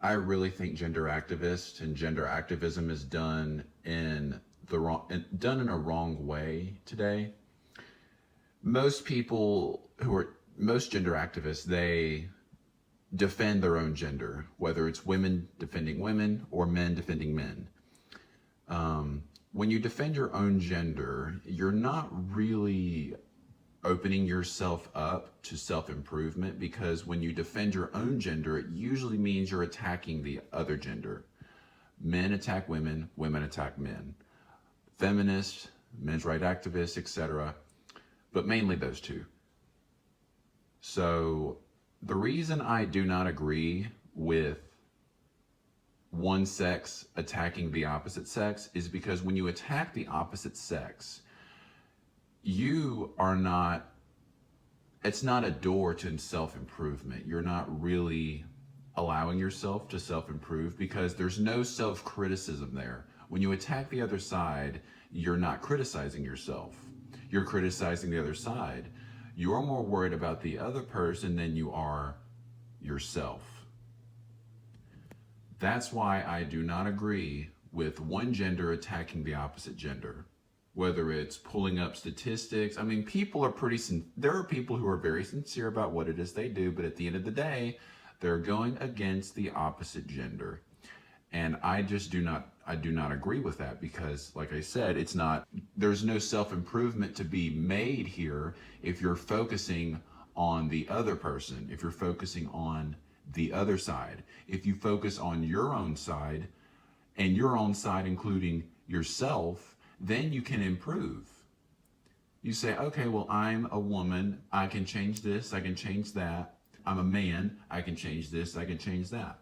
I really think gender activists and gender activism is done in a wrong way today. Most people most gender activists, they defend their own gender, whether it's women defending women or men defending men. When you defend your own gender, you're not really opening yourself up to self-improvement, because when you defend your own gender, it usually means you're attacking the other gender. Men attack women, women attack men. Feminists, men's rights activists, etc. But mainly those two. So the reason I do not agree with one sex attacking the opposite sex is because when you attack the opposite sex, it's not a door to self-improvement. You're not really allowing yourself to self-improve, because there's no self-criticism there. When you attack the other side, you're not criticizing yourself. You're criticizing the other side. You're more worried about the other person than you are yourself. That's why I do not agree with one gender attacking the opposite gender. Whether it's pulling up statistics, I mean, there are people who are very sincere about what it is they do, but at the end of the day, they're going against the opposite gender. And I do not agree with that, because like I said, there's no self-improvement to be made here if you're focusing on the other person, if you're focusing on the other side. If you focus on your own side, and your own side including yourself, then you can improve. You say, okay, well, I'm a woman, I can change this, I can change that. I'm a man, I can change this, I can change that.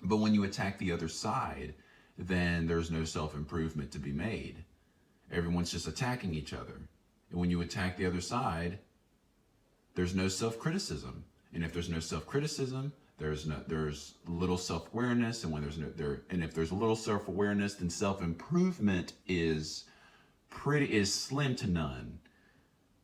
But when you attack the other side, then there's no self-improvement to be made. Everyone's just attacking each other. And when you attack the other side, there's no self-criticism. And if there's no self-criticism, there's little self-awareness, and if there's a little self-awareness, then self-improvement is slim to none.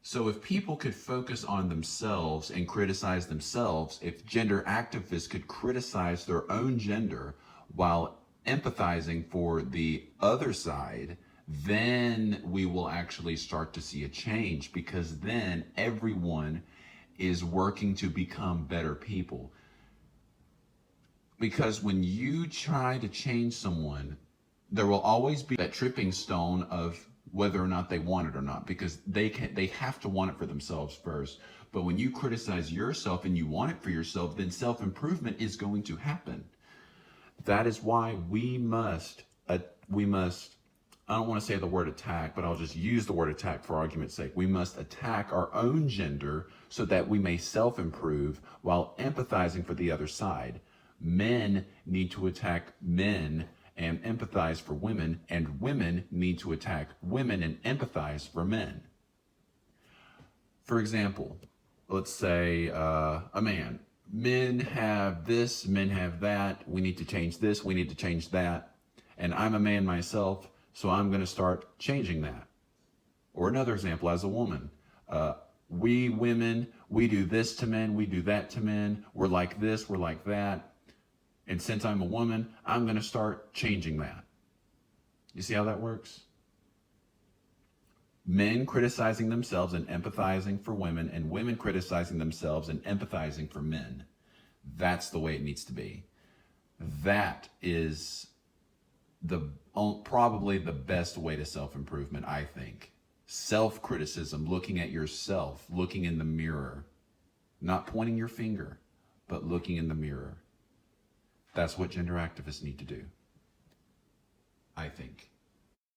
So if people could focus on themselves and criticize themselves, if gender activists could criticize their own gender while empathizing for the other side, then we will actually start to see a change, because then everyone is working to become better people. Because when you try to change someone, there will always be that tripping stone of whether or not they want it or not, because they have to want it for themselves first. But when you criticize yourself and you want it for yourself, then self-improvement is going to happen. That is why we must, I don't want to say the word attack, but I'll just use the word attack for argument's sake. We must attack our own gender so that we may self-improve while empathizing for the other side. Men need to attack men and empathize for women, and women need to attack women and empathize for men. For example, let's say a man. Men have this, men have that, we need to change this, we need to change that. And I'm a man myself, so I'm going to start changing that. Or another example, as a woman, we women, we do this to men, we do that to men, we're like this, we're like that. And since I'm a woman, I'm going to start changing that. You see how that works? Men criticizing themselves and empathizing for women, and women criticizing themselves and empathizing for men. That's the way it needs to be. That is probably the best way to self-improvement, I think. Self-criticism, looking at yourself, looking in the mirror. Not pointing your finger, but looking in the mirror. That's what gender activists need to do, I think.